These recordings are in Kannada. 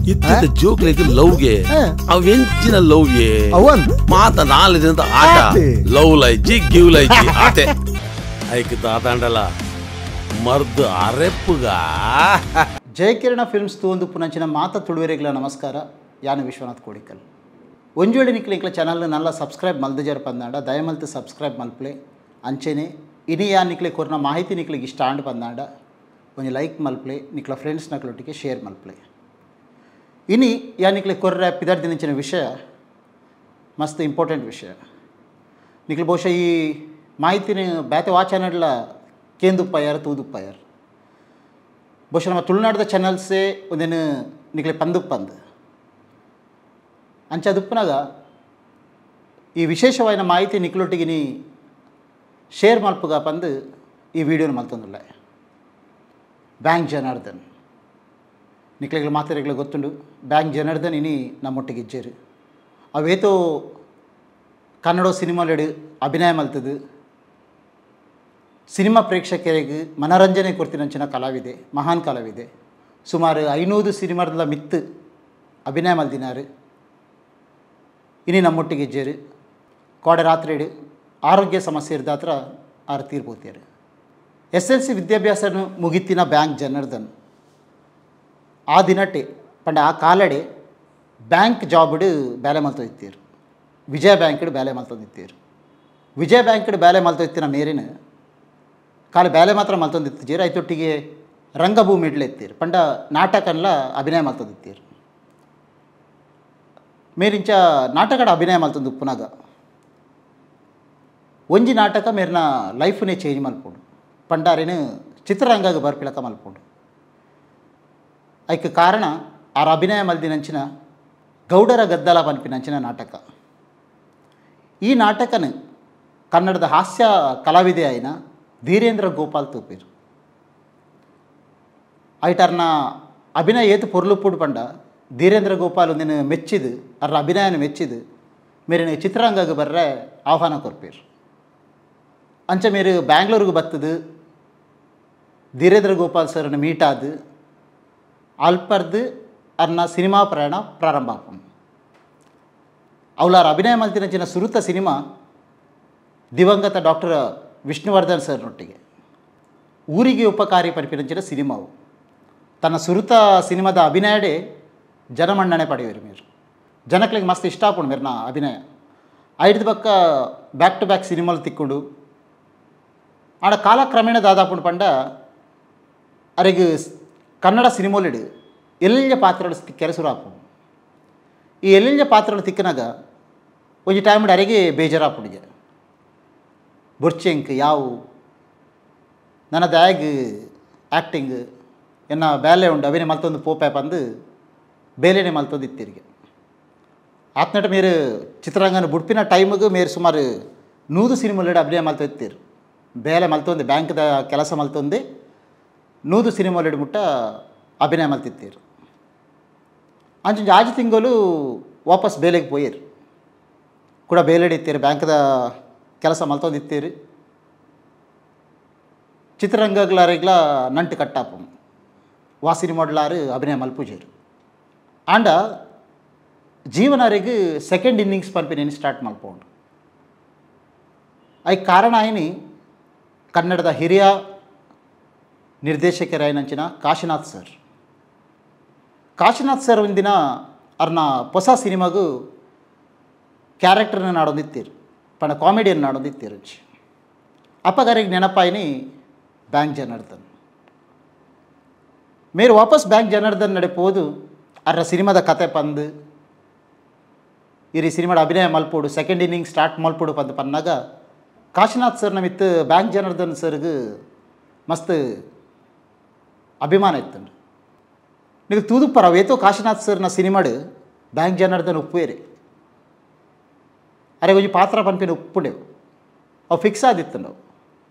ಇತ್ತಿದ್ದ ಜೋಕ್ಲೈತಿ ಲವ್ಗೆ ಅವ್ ಎಂಚಿನ ಲವ್ಗೆ ಅವನ್ ಮಾತ ನಾಲ್ಕದಿಂದ ಆಟ ಲವ್ ಲೈಜಿ ಗಿವ್ ಲೈಜಿ ಆತೆ ಐಕ್ ದಾತಾಂಡಲ ಮರ್ದು ಅರೆಪ್ಪುಗ ಜಯಕಿರಣ ಫಿಲ್ಮ್ಸ್ ತೂಂದು ಪುನಂಚಿನ ಮಾತ ತುಳುವೆರೆಗ್ಲ ನಮಸ್ಕಾರ ಯಾನ ವಿಶ್ವನಾಥ್ ಕೋಡಿಕಲ್ ಒಂಜೋಳಿ ನಿಕ್ಲಿಂಕ್ಲ ಚಾನಲ್ ನಲ್ಲ ಸಬ್ಸ್ಕ್ರೈಬ್ ಮಲ್ದಜರ್ ಪಂದಾಂಡ ದಯಮಲ್ತು ಸಬ್ಸ್ಕ್ರೈಬ್ ಮಲ್ಪಲೆ ಅಂಚೆನೆ ಇನಿ ಯಾ ನಿಕ್ಲೆ ಕೊರ್ನ ಮಾಹಿತಿ ನಿಕ್ಲಿಗೆ ಇಷ್ಟ ಆಂಡ್ ಪಂದಾಂಡ ಒಂದು ಲೈಕ್ ಮಲ್ಪಲೆ ನಿಕ್ಲ ಫ್ರೆಂಡ್ಸ್ ನಕ್ಲೊಟ್ಟಿಗೆ ಶೇರ್ ಮಲ್ಪಲೆ ಇನಿ ಯಾ ನಿಕ್ಲೆ ಕೊರ್ರ ಪಿದಾರ್ದಿನಿಂಚಿನ ವಿಷಯ ಮಸ್ತ್ ಇಂಪಾರ್ಟೆಂಟ್ ವಿಷಯ ನಿಕ್ಲು ಬಹುಶಃ ಈ ಮಾಹಿತಿನ ಬ್ಯಾತೆ ಚಾನಲ್ಲ ಕೇಂದುಪ್ಪಾಯಾರ ತೂದುಪ್ಪಾಯಾರ ಬಹುಶಃ ನಮ್ಮ ತುಳುನಾಡದ ಚಾನಲ್ಸೇ ಒಂದೇನು ನಿಕ್ಲೆ ಪಂದು ಅಂಚ ದುಪ್ಪನಾಗ ಈ ವಿಶೇಷವಾದ ಮಾಹಿತಿ ನಿಕ್ಲೊಟ್ಟಿಗೆ ನೀ ಶೇರ್ ಮಲ್ಪುಗ ಪಂದು ಈ ವಿಡಿಯೋನ ಮಲ್ತೊಂದಿಲ್ಲ ಬ್ಯಾಂಕ್ ಜನಾರ್ದನ್ ನಿಕ್ಲೆಗಳು ಮಾತಾಡಿಗಳು ಗೊತ್ತುಂಡು ಬ್ಯಾಂಕ್ ಜನಾರ್ದನ್ ಇನಿ ನಮ್ಮೊಟ್ಟಿಗೆ ಇಜ್ಜೇರು ಅವೇತೋ ಕನ್ನಡ ಸಿನಿಮಾಲೆಡು ಅಭಿನಯ ಮಲ್ತದು ಸಿನಿಮಾ ಪ್ರೇಕ್ಷಕರಿಗೆ ಮನರಂಜನೆ ಕೊಡ್ತಿನಂಚಿನ ಕಲಾವಿದೆ ಮಹಾನ್ ಕಲಾವಿದೆ ಸುಮಾರು 500 ಸಿನಿಮಾದ ಮಿತ್ತು ಅಭಿನಯ ಮಲ್ದಿನಾರು ಇನಿ ನಮ್ಮೊಟ್ಟಿಗೆ ಇಜ್ಜೇರು ಕೋಡೆ ರಾತ್ರಿ ಆರೋಗ್ಯ ಸಮಸ್ಯೆ ಇರ್ದಾತ್ರ ಆರು ತೀರ್ಬೋತಿಯಾರು SLC ವಿದ್ಯಾಭ್ಯಾಸ ಮುಗಿತಿನ ಬ್ಯಾಂಕ್ ಜನಾರ್ದನ್ ಆ ದಿನಟ್ಟೆ ಪಂಡ ಆ ಕಾಲಡೆ ಬ್ಯಾಂಕ್ ಜಾಬ್ಡು ಬೇಲೆ ಮಲ್ತೊಯ್ತೀರು ವಿಜಯ ಬ್ಯಾಂಕ್ಡ್ ಬೇಲೆ ಮಲ್ತೊಂದಿತ್ತೀರು ವಿಜಯ ಬ್ಯಾಂಕ್ಡ್ ಬೇಲೆ ಮಲ್ತೊಯ್ತಿನ ಮೇರಿನ ಕಾಲ ಬೇಲೆ ಮಾತ್ರ ಮಲ್ತೊಂದಿತ್ತೀರು ಐತೊಟ್ಟಿಗೆ ರಂಗಭೂಮಿ ಇಡ್ಲೆತ್ತೀರು ಪಂಡ ನಾಟಕನ್ಲ ಅಭಿನಯ ಮಲ್ತೊಂದಿತ್ತೀರು ಮೇರಿಂಚ ನಾಟಕಡ ಅಭಿನಯ ಮಲ್ತೊಂದು ಪುನಗ ಒಂಜಿ ನಾಟಕ ಮೇರಿನ ಲೈಫ್ನೇ ಚೇಂಜ್ ಮಲ್ಪೋಡು ಪಂಡಾರೇನು ಚಿತ್ರರಂಗಗೆ ಬರ್ಪಿಳಕ ಮಲ್ಪೋಡು ಐಕ್ ಕಾರಣ ಆರ ಅಭಿನಯ ಮಲ್ದಿನಂಚಿನ ಗೌಡರ ಗದ್ದಲ ಪನ್ಪಿನಂಚಿನ ನಾಟಕ ಈ ನಾಟಕನ ಕನ್ನಡದ ಹಾಸ್ಯ ಕಲಾವಿದೆ ಆಯ್ನ ಧೀರೇಂದ್ರ ಗೋಪಾಲ್ ತೂಪಿರು ಐಟರ್ನ ಅಭಿನಯ ಏತು ಪೊರ್ಲುಪ್ಪುಡು ಪಂಡ ಧೀರೇಂದ್ರ ಗೋಪಾಲ್ ಒಂದಿನ ಮೆಚ್ಚಿದು ಅರ್ರ ಅಭಿನಯನ ಮೆಚ್ಚಿದು ಮೇರಿನ ಚಿತ್ರರಂಗಗೆ ಬರ್ರೆ ಆಹ್ವಾನ ಕೊರ್ಪೇರು ಅಂಚ ಮೇರು ಬ್ಯಾಂಗ್ಳೂರಿಗೆ ಬತ್ತದು ಧೀರೇಂದ್ರ ಗೋಪಾಲ್ ಸರ್ನ ಮೀಟ್ ಆದು ಅಲ್ಪರ್ದು ಅರ್ನ ಸಿನಿಮಾ ಪ್ರಯಾಣ ಪ್ರಾರಂಭ ಆಪಂ ಅವಲಾರ ಅಭಿನಯ ಮಲ್ತಿನಂಚಿನ ಸುರುತ ಸಿನಿಮಾ ದಿವಂಗತ ಡಾಕ್ಟರ್ ವಿಷ್ಣುವರ್ಧನ್ ಸರ್ನೊಟ್ಟಿಗೆ ಊರಿಗೆ ಉಪಕಾರಿ ಪನ್ಪಿನಂಚಿನ ಸಿನಿಮಾವು ತನ್ನ ಸುರುತ ಸಿನಿಮಾದ ಅಭಿನಯಡೆ ಜನಮನ್ನಣೆ ಪಡೆಯುವರು మీరు ಜನಕ್ಲಿಗೆ ಮಸ್ತ್ ಇಷ್ಟ ಆಪುಂಡು ಮೇರ್ನ ಅಭಿನಯ ಐದು ಬಕ್ಕ ಬ್ಯಾಕ್ ಟು ಬ್ಯಾಕ್ ಸಿನಿಮಾಲು ತಿಕ್ಕೊಂಡು ಆಡ ಕಾಲಕ್ರಮೇಣ ದಾದಾಪುಂಡು ಪಂಡ ಅರೆಗೆ ಕನ್ನಡ ಸಿನಿಮಾಲಿಡು ಎಲ್ಲಿಯ ಪಾತ್ರಗಳು ಕೆರೆಸುರು ಆಪುಂಡು ಈ ಎಲ್ಲಿಯ ಪಾತ್ರಗಳು ತಿಕ್ಕನಾಗ ಒಂಜಿ ಟೈಮ್ ಅರೆಗೆ ಬೇಜಾರಾಪುಡಿಗೆ ಬೊರ್ಚೆಂಕ್ ಯಾವು ನನ್ನ ದ್ಯಾಗ್ ಆ್ಯಕ್ಟಿಂಗ್ ಎನ್ನ ಬೇಲೆ ಉಂಡು ಅವಿನೇ ಮಲ್ತೊಂದು ಪೋಪೆ ಪಂದು ಬೇಲೆನೆ ಮಲ್ತೊಂದು ಇತ್ತಿರಿಗೆ ಆತ್ನಟ ಮೇರು ಚಿತ್ರರಂಗನ ಬುಡ್ಪಿನ ಟೈಮಿಗೆ ಮೇರು ಸುಮಾರು 100 ಸಿನಿಮಾಲೆಡು ಅಭಿನಯ ಮಲ್ತೊಯ್ತೀರು ಬೇಲೆ ಮಲ್ತೊಂದು ಬ್ಯಾಂಕ್ದ ಕೆಲಸ ಮಲ್ತೊಂದು 100 ಸಿನಿಮಾಲೆಡು ಮುಟ್ಟ ಅಭಿನಯ ಮಲ್ತಿತ್ತೀರು ಅಂಚ ಆಜು ತಿಂಗಳು ವಾಪಸ್ ಬೇಲೆಗೆ ಪೋಯಿರು ಕೂಡ ಬೇಲೆಡು ಇತ್ತೀರು ಬ್ಯಾಂಕ್ದ ಕೆಲಸ ಮಲ್ತೊಂದಿತ್ತೀರು ಚಿತ್ರರಂಗಗ್ಲಾರೆಗ್ಲ ನಂಟು ಕಟ್ಟಾಪು ವಾ ಸಿನಿಮಾಡ್ಲಾರು ಅಭಿನಯ ಮಲ್ಪುಜೇರು ಆಂಡ ಜೀವನರಿಗೆ ಸೆಕೆಂಡ್ ಇನ್ನಿಂಗ್ಸ್ ಪನ್ಪಿನೇನು ಸ್ಟಾರ್ಟ್ ಮಲ್ಪೋಂಡು ಐ ಕಾರಣ ಆಯ್ನಿ ಕನ್ನಡದ ಹಿರಿಯ ನಿರ್ದೇಶಕರಾಯನಂಚಿನ ಕಾಶಿನಾಥ್ ಸರ್ ಒಂದಿನ ಅವ್ರನ್ನ ಹೊಸ ಸಿನಿಮಾಗೂ ಕ್ಯಾರೆಕ್ಟರ್ನ ನಾಡೊಂದಿತ್ತೀರು ಪಣ ಕಾಮಿಡಿಯನ್ನು ನಾಡೊಂದಿತ್ತೀರು ಅಪ್ಪಗಾರಿಗೆ ನೆನಪಾಯಿನಿ ಬ್ಯಾಂಕ್ ಜನಾರ್ದನ್ ಮೇರು ವಾಪಸ್ ಬ್ಯಾಂಕ್ ಜನಾರ್ದನ್ ನಡೆಪೋದು ಅರ್ರ ಸಿನಿಮಾದ ಕತೆ ಪಂದು ಇರಿ ಸಿನಿಮಾದ ಅಭಿನಯ ಮಲ್ಪೋಡು ಸೆಕೆಂಡ್ ಇನ್ನಿಂಗ್ ಸ್ಟಾರ್ಟ್ ಮಲ್ಪೋಡು ಪಂದು ಪನ್ನಾಗ ಕಾಶಿನಾಥ್ ಸರ್ನ ಮಿತ್ತು ಬ್ಯಾಂಕ್ ಜನಾರ್ದನ್ ಸರ್ಗೆ ಮಸ್ತ್ ಅಭಿಮಾನ ಇತ್ತಂಡು ನೀವು ತೂದುಪ್ಪರ ಅವೇತೋ ಕಾಶಿನಾಥ್ ಸರ್ನ ಸಿನಿಮಾಡು ಬ್ಯಾಂಕ್ ಜನಾರ್ದನ್ ಉಪ್ಪುವೇರಿ ಅರೆ ಒಂಜಿ ಪಾತ್ರ ಪನ್ಪಿನ ಉಪ್ಪುಂಡೆವು ಅವು ಫಿಕ್ಸ್ ಆದಿತ್ತು ನಾವು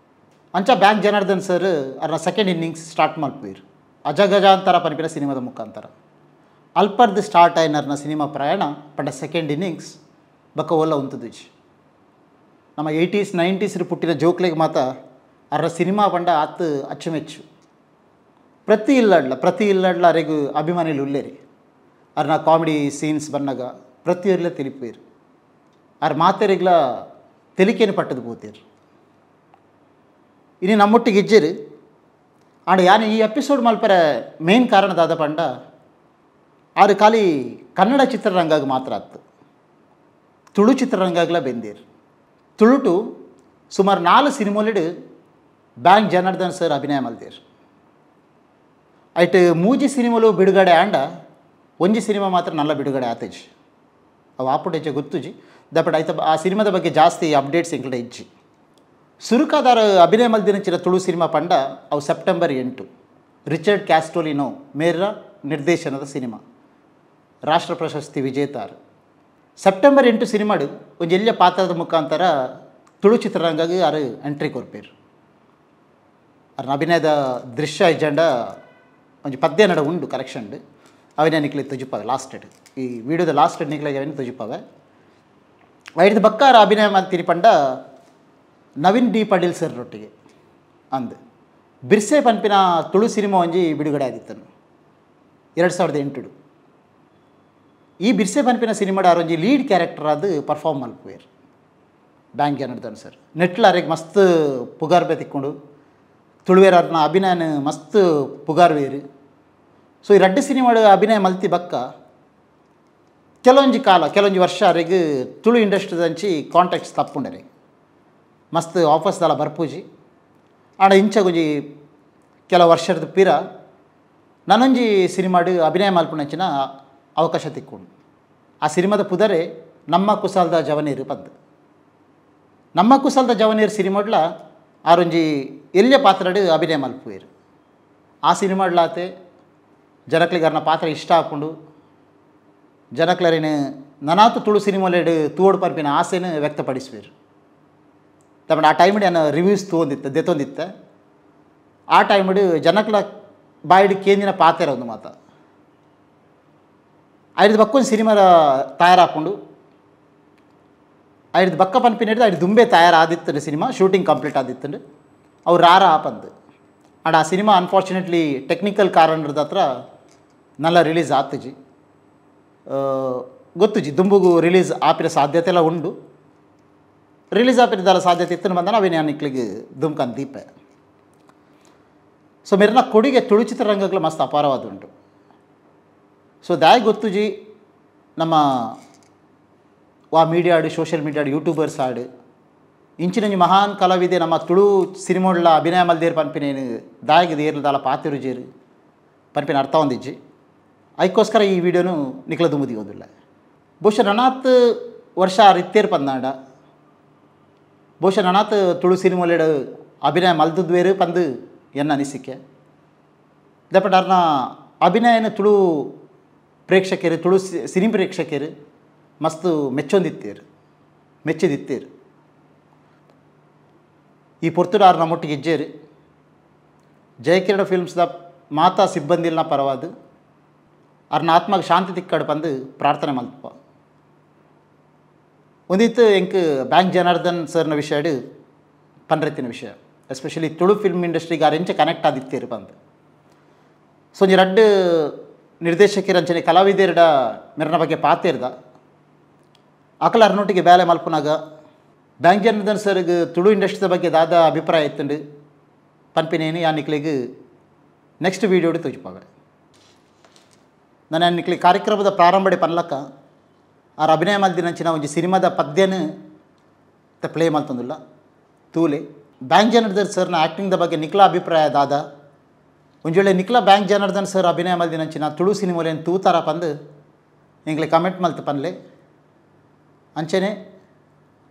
ಅಂಚ ಬ್ಯಾಂಕ್ ಜನಾರ್ದನ್ ಸರ್ ಅರ್ನ ಸೆಕೆಂಡ್ ಇನ್ನಿಂಗ್ಸ್ ಸ್ಟಾರ್ಟ್ ಮಲ್ಪುವಿರು ಅಜಗಜಾಂತರ ಪನ್ಪಿನ ಸಿನಿಮಾದ ಮುಖಾಂತರ ಅಲ್ಪರ್ದು ಸ್ಟಾರ್ಟ್ ಆಯ್ನರ್ನ ಸಿನಿಮಾ ಪ್ರಯಾಣ ಪಂಡ ಸೆಕೆಂಡ್ ಇನ್ನಿಂಗ್ಸ್ ಬಕ್ಕ ಒಲ್ಲ ಉಂತುದುಜಿ ನಮ್ಮ 80s 90s ಪುಟ್ಟಿನ ಜೋಕ್ಲೆಗೆ ಮಾತ ಅರ್ರ ಸಿನಿಮಾ ಪಂಡ ಆತು ಅಚ್ಚುಮೆಚ್ಚು ಪ್ರತಿ ಇಲ್ಲಡ್ಲ ಅರೆಗೂ ಅಭಿಮಾನಿಗಳು ಉಳ್ಳೇರಿ ಅವ್ರನ್ನ ಕಾಮಿಡಿ ಸೀನ್ಸ್ ಬಂದಾಗ ಪ್ರತಿಯೊರ್ಲ ತಿಳಿಪೇರು ಅವ್ರ ಮಾತೆರಿಗ್ಲ ತೆಲಿಕೇನು ಪಟ್ಟದು పోతేరు ಇನ್ನು ನಮ್ಮೊಟ್ಟಿಗೆ ಇಜ್ಜೇರು ಆಂಡ ಯಾನು ಈ ಎಪಿಸೋಡ್ ಮಲ್ಪರ ಮೇನ್ ಕಾರಣ ದಾದ ಪಂಡ ಆರು ಖಾಲಿ ಕನ್ನಡ ಚಿತ್ರರಂಗಾಗ ಮಾತ್ರ ಆಯ್ತು ತುಳು ಚಿತ್ರರಂಗಾಗಲ ಬೆಂದೇರು ತುಳುಟು ಸುಮಾರು 4 ಸಿನಿಮಾಲಿಡು ಬ್ಯಾಂಕ್ ಜನಾರ್ದನ್ ಸರ್ ಅಭಿನಯ ಮಲ್ದೇರು ಐಟ್ ಮೂಜಿ ಸಿನಿಮಾಲು ಬಿಡುಗಡೆ ಆಂಡ ಒಂಜಿ ಸಿನಿಮಾ ಮಾತ್ರ ನಲ್ಲ ಬಿಡುಗಡೆ ಆತೇಜಿ ಅವು ಆಪುಟೆಚ್ಚ ಗೊತ್ತುಜಿ ದಪಡ ಐತ ಆ ಸಿನಿಮಾದ ಬಗ್ಗೆ ಜಾಸ್ತಿ ಅಪ್ಡೇಟ್ಸ್ ಇಂಕ್ಲಡೆ ಇಜ್ಜಿ ಸುರುಕಾದಾರ ಅಭಿನಯ ಮಲ್ದಿನಂಚಿನ ತುಳು ಸಿನಿಮಾ ಪಂಡ ಅವು ಸೆಪ್ಟೆಂಬರ್ 8 ರಿಚರ್ಡ್ ಕ್ಯಾಸ್ಟೋಲಿನೋ ಮೇರ್ರ ನಿರ್ದೇಶನದ ಸಿನಿಮಾ ರಾಷ್ಟ್ರ ಪ್ರಶಸ್ತಿ ವಿಜೇತಾರು ಸೆಪ್ಟೆಂಬರ್ 8 ಸಿನಿಮಾಡು ಒಂದು ಎಲ್ಲಿಯ ಪಾತ್ರದ ಮುಖಾಂತರ ತುಳು ಚಿತ್ರರಂಗಕ್ಕೆ ಯಾರು ಎಂಟ್ರಿ ಕೊರ್ಪೇರು ಅವ್ರ ಅಭಿನಯದ ದೃಶ್ಯ ಇಜೆಂಡ ಒಂದು ಪದ್ಯ ನಡ ಉಂಡು ಕರೆಕ್ಷನ್ ಅವನೇ ನಿಕ್ಲಿ ತುಜುಪಾವೆ ಲಾಸ್ಟ್ ಈ ವಿಡಿಯೋದ ಲಾಸ್ಟ್ ನಿಕ್ಲಿಗೆ ಅವನೇ ತುಜುಪಾವೆ ಐದು ಬಕ್ಕಾರ ಅಭಿನಯ ಮಾಡ್ತೀರಿ ಪಂಡ ನವೀನ್ ಡಿ ಪಾಟೀಲ್ ಸರ್ ರೊಟ್ಟಿಗೆ ಅಂದು ಬಿರ್ಸೆ ಪನ್ಪಿನ ತುಳು ಸಿನಿಮಾ ಒಂಜಿ ಬಿಡುಗಡೆ ಆದಿತ್ತನು 2008 ಈ ಬಿರ್ಸೆ ಪನ್ಪಿನ ಸಿನಿಮಾಡ ಒಂಜಿ ಲೀಡ್ ಕ್ಯಾರೆಕ್ಟರ್ ಅದು ಪರ್ಫಾರ್ಮ್ ಮಲ್ಪುವೇರು ಬ್ಯಾಂಕ್ ಜನಾರ್ದನ್ ಸರ್ ನೆಟ್ಲ ಅವ್ರಿಗೆ ಮಸ್ತ್ ಪುಗಾರ್ ಬೇತಿಕ್ಕೊಂಡು ತುಳುವೇರು ಅವ್ರನ್ನ ಅಭಿನಯನ ಮಸ್ತ್ ಪುಗಾರ್ ವೇರು ಸೊ ಈ 2 ಸಿನಿಮಾಡು ಅಭಿನಯ ಮಲ್ತಿ ಬಕ್ಕ ಕೆಲವೊಂಜಿ ವರ್ಷ ಅವ್ರಿಗೆ ತುಳು ಇಂಡಸ್ಟ್ರಿದಂಚಿ ಕಾಂಟ್ಯಾಕ್ಟ್ಸ್ ತಪ್ಪುಂಡರೆ ಮಸ್ತ್ ಆಫರ್ಸ್ದಲ್ಲ ಬರ್ಪೂಜಿ ಆಡ ಇಂಚಗೊಂಜಿ ಕೆಲವು ವರ್ಷದ ಪಿರ ನಾನೊಂಜಿ ಸಿನಿಮಾಡು ಅಭಿನಯ ಮಲ್ಪುನಂಚಿನ ಅವಕಾಶ ತಿಕ್ಕೊಂಡು ಆ ಸಿನಿಮಾದ ಪುದರೆ ನಮ್ಮ ಕುಸಾಲ್ದ ಜವನೀರು ಪದ್ದು ನಮ್ಮ ಕುಸಾಲ್ದ ಜವನೀರು ಸಿನಿಮಾಡ್ಲ ಆರೊಂಜಿ ಎಲ್ಲಿಯ ಪಾತ್ರಡು ಅಭಿನಯ ಮಲ್ಪುವೇರು ಆ ಸಿನಿಮಾಡ್ಲಾತೆ ಜನಕ್ಲಿಗೆ ಅವ್ರನ್ನ ಪಾತ್ರ ಇಷ್ಟ ಹಾಕ್ಕೊಂಡು ಜನಕ್ಲರಿನ ನನಾತು ತುಳು ಸಿನಿಮಾಲೇಡು ತೂಡು ಪರ್ಪಿನ ಆಸೆನ ವ್ಯಕ್ತಪಡಿಸುವೇರು ತಮ್ಮ ಆ ಟೈಮಿಡು ನಾನು ರಿವ್ಯೂಸ್ ದೆತ್ತೊಂದಿತ್ತೆ ಆ ಟೈಮಿಡು ಜನಕ್ಲ ಬಾಯಿಡು ಕೇಂದಿನ ಪಾತ್ರ ಒಂದು ಮಾತ ಐದು ಬಕ್ಕೊಂದು ಸಿನಿಮಾ ತಯಾರಾಕೊಂಡು ಐದು ಬಕ್ಕ ಪನ್ಪಿನ ಹಿಡಿದು ಐದು ದುಂಬೆ ತಯಾರಾದಿತ್ತು ಸಿನಿಮಾ ಶೂಟಿಂಗ್ ಕಂಪ್ಲೀಟ್ ಆದಿತ್ತು ಅವ್ರು ರಾರ ಆಪಂದು ಆಡ ಆ ಸಿನಿಮಾ ಅನ್ಫಾರ್ಚುನೇಟ್ಲಿ ಟೆಕ್ನಿಕಲ್ ಕಾರಣದ ಹತ್ರ ನಲ್ಲ ರಿಲೀಸ್ ಆತಜಿ ಗೊತ್ತುಜಿ ದುಂಬುಗು ರಿಲೀಸ್ ಆಪಿನ ಸಾಧ್ಯತೆ ಎಲ್ಲ ಉಂಡು ರಿಲೀಸ್ ಆಪಿನದಲ್ಲ ಸಾಧ್ಯತೆ ಇತ್ತು ಬಂದ ನಾವೇನು ನಿಕ್ಲಿಗೆ ದುಮ್ಕನ್ ದೀಪೆ ಸೊ ಮೇರನ ಕೊಡುಗೆ ತುಳು ಚಿತ್ರರಂಗಗಳು ಮಸ್ತ್ ಅಪಾರವಾದ ಉಂಟು ಸೊ ದಾಯ್ ಗೊತ್ತುಜಿ ನಮ್ಮ ವಾ ಮೀಡಿಯಾ ಆಡು ಸೋಷಿಯಲ್ ಮೀಡಿಯಾ ಆಡು ಯೂಟ್ಯೂಬರ್ಸ್ ಆಡು ಇಂಚಿನಂಜಿ ಮಹಾನ್ ಕಲಾವಿದೆ ನಮ್ಮ ತುಳು ಸಿನಿಮಾಡ್ಲ ಅಭಿನಯ ಮಲ್ದೇರು ಪನ್ಪಿನೇನು ದಾಯಿಗೆ ಏರ್ಲದಾಲ ಪಾತಿರುಜೇರು ಪನ್ಪಿನ ಅರ್ಥ ಹೊಂದಿಜ್ಜಿ ಅದಕ್ಕೋಸ್ಕರ ಈ ವಿಡಿಯೋನು ನಿಕ್ಲ ದುಂಬುದಿ ಓದಿಲ್ಲ ಬಹುಶಃ ನನಾತ್ ವರ್ಷ ರಿತ್ತೇರು ಪಂದಾಂಡ ಬಹುಶಃ ನನಾತ್ ತುಳು ಸಿನಿಮಾಲೇಡು ಅಭಿನಯ ಮಲ್ದುದ್ವೇರು ಪಂದು ಎನ್ನ ಅನಿಸಿಕೆ ದಪಟ ಅವ್ರನ್ನ ಅಭಿನಯನ ತುಳು ಪ್ರೇಕ್ಷಕರು ತುಳು ಸಿನಿಮಾ ಪ್ರೇಕ್ಷಕರು ಮಸ್ತ್ ಮೆಚ್ಚಿದಿತ್ತೇರು ಈ ಪೊರ್ತುಡು ಅವ್ರು ನಮ್ಮೊಟ್ಟಿಗೆ ಇಜ್ಜೇರು ಜಯಕಿರಣ ಫಿಲ್ಮ್ಸ್ದ ಮಾತಾ ಸಿಬ್ಬಂದಿಲ್ನ ಪರವಾದು ಅವ್ರನ್ನ ಆತ್ಮಗೆ ಶಾಂತಿ ತಿಕ್ಕಡು ಬಂದು ಪ್ರಾರ್ಥನೆ ಮಲ್ಪ ಒಂದಿತ್ತು ಎಂಕ್ ಬ್ಯಾಂಕ್ ಜನಾರ್ದನ್ ಸರ್ನ ವಿಷಯ ಪನ್ರೆತ್ತಿನ ವಿಷಯ ಎಸ್ಪೆಷಲಿ ತುಳು ಫಿಲ್ಮ್ ಇಂಡಸ್ಟ್ರಿಗೆ ಅವ್ರು ಎಂಚ ಕನೆಕ್ಟ್ ಆದಿತ್ತೇರು ಬಂದು ಸೊ ಒಂಜಿ 2 ನಿರ್ದೇಶಕರು ಅಂಚನೆ ಕಲಾವಿದೆರಡ ಮೆರನ ಬಗ್ಗೆ ಪಾತೇರ್ದ ಅಕಲ ಅರ್ನೊಟ್ಟಿಗೆ ಬೇಲೆ ಮಲ್ಪನಾಗ ಬ್ಯಾಂಕ್ ಜನಾರ್ದನ್ ಸರ್ಗೆ ತುಳು ಇಂಡಸ್ಟ್ರಿ ಬಗ್ಗೆ ದಾದ ಅಭಿಪ್ರಾಯ ಇತ್ತುಂಡು ಪನ್ಪಿನೇನು ಯಾ ನಿಕ್ಲಿಗೆ ನೆಕ್ಸ್ಟ್ ವೀಡಿಯೋಡು ತೋಜಿಪಾವೆ ನಾನು ನಿಕ್ಲಿ ಕಾರ್ಯಕ್ರಮದ ಪ್ರಾರಂಭಡೆ ಪನ್ಲಕ್ಕ ಅವ್ರ ಅಭಿನಯ ಮಲ್ದಿನಂಚಿನ ಒಂಜಿ ಸಿನಿಮಾದ ಪದ್ಯನ ಪ್ಲೇ ಮಲ್ತಂದಿಲ್ಲ ತೂಲೆ ಬ್ಯಾಂಕ್ ಜನಾರ್ದನ್ ಸರ್ನ ಆ್ಯಕ್ಟಿಂಗ್ದ ಬಗ್ಗೆ ನಿಕ್ಲ ಅಭಿಪ್ರಾಯ ದಾದ ಒಂದು ವೇಳೆ ನಿಕ್ಲ ಬ್ಯಾಂಕ್ ಜನಾರ್ದನ್ ಸರ್ ಅಭಿನಯ ಮಲ್ದಿನಂಚಿನ ತುಳು ಸಿನಿಮಾಲೇನು ತೂತಾರ ಪಂದು ನಿಂಗ್ಲೆ ಕಮೆಂಟ್ ಮಲ್ತು ಪನ್ಲೆ ಅಂಚೆನೆ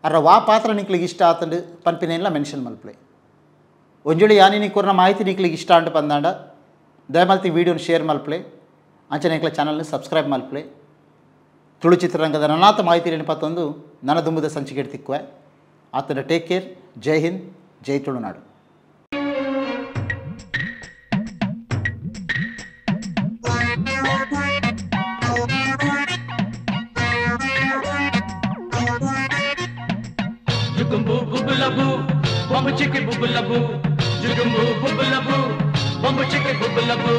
ಅರ ವಾ ಪಾತ್ರ ನಿಕ್ಲಿಗೆ ಇಷ್ಟ ಆತಂಡು ಪನ್ಪಿನೇನ್ಲ ಮೆನ್ಷನ್ ಮಲ್ಪಲೆ ಒಂದು ವೇಳೆ ಯಾನಿ ನಿಕ್ಕೋರ್ನ ಮಾಹಿತಿ ನಿಕ್ಲಿಗೆ ಇಷ್ಟ ಅಂಟು ಪಂದಾಂಡ ದಯಮಾಲ್ತಿ ವೀಡಿಯೋನ ಶೇರ್ ಮಲ್ಪಲೆ ಅಂಚನೆ ನಿಕ್ಲ ಚಾನಲ್ನ ಸಬ್ಸ್ಕ್ರೈಬ್ ಮಲ್ಪಲೆ ತುಳು ಚಿತ್ರರಂಗದ ನನಾತ ಮಾಹಿತಿ ನೆನಪತ್ತೊಂದು ನನ್ನ ದುಂಬುದ ಸಂಚಿಕೆ ತಿಕ್ಕುವೆ ಆತನ ಟೇಕ್ ಕೇರ್ ಜೈ ಹಿಂದ್ ಜೈ Tulunadu Jugumbu bubulabu, bombu chiki bubulabu. Jugumbu bubulabu, bombu chiki bubulabu.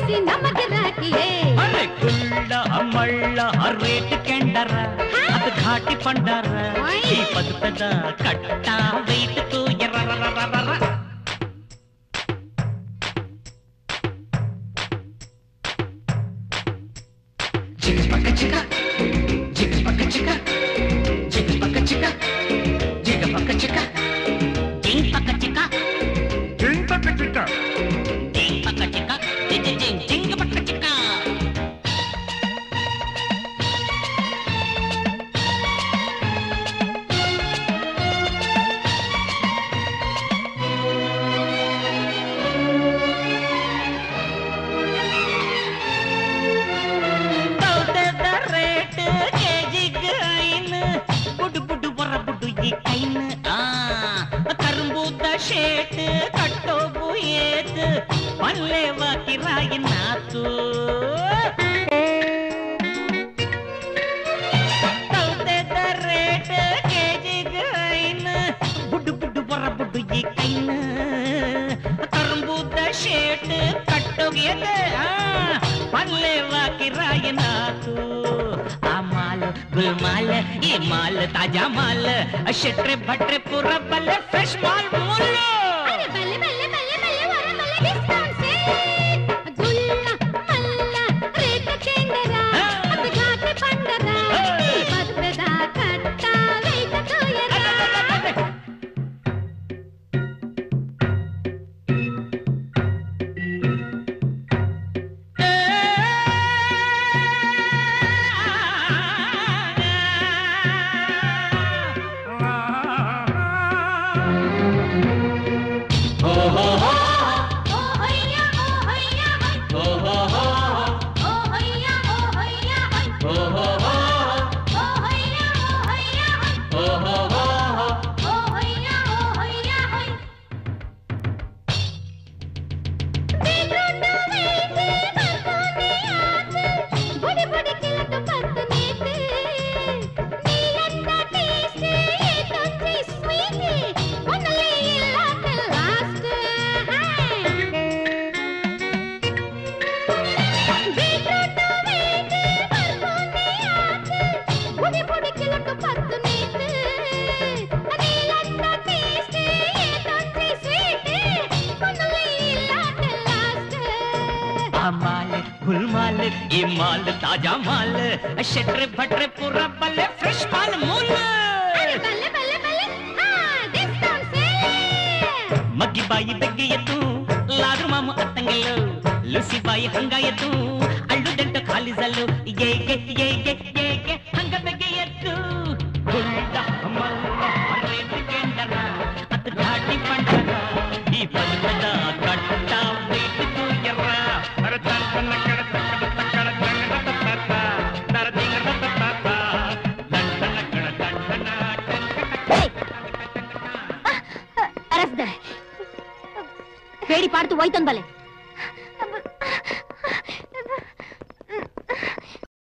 చేసి నమ్మగిరాకియే అరే గుళ్ళ అమ్మళ్ళ రేటు కెండర అది ఘాటి పండర ఈ పదు పెద్ద కట్ట వెయిట్కు ఎర్రరరరర జిగపక్క చిక జిగపక్క చిక జిగపక్క చిక జిగపక్క చిక జింపక్క చిక జింపక్క చిక జింపక్క చిక జింగపక్క చిక शेट कट्टो बुएत पल्ले वाकिराय नातू तौते द रेट केजी गइन बुड्डू बुड्डू बरा बुड्डू ये काइन तरंबूत शेट कट्टो बुएत पल्ले वाकिराय नातू आमाल गुलमाल ये माल ताजा माल शटरे भटरे पूरा बल्ले फ्रेश माल मोलो अरे बल्ले बल्ले बल्ले बल्ले वरा बल्ले डिस्काउंट से गुल्ला मल्ला रेट केंडरा अब घाटे पंडरा पद पेदा कट्टा वेट तोयरा ये माल ताजा माल शटरे भटरे पूरा बल्ले फ्रेश माल मूल अरे बल्ले बल्ले बल्ले हां डिस्काउंट से मग्गी बाई बेग्गेयतू लागर माम अत्तंगेलो लुसी बाई हंगायतू अल्लू ದಂಟ ಖಾಲಿ ಜಲ್ಲು ये हंग बेग्गेयतू गुल्ड मल्ल ರೇಟ್ ಕೆಂಡರ ಅತ್ ಘಾಟಿ पंडರ ಈ ಬಲ್ಬದ ಕಟ್ಟ ವೇಟ್ಕು ಎರ್ರ ಅರೆ ತನ್ನ ಕಡ వేడి పాడుతూ వైతం బలే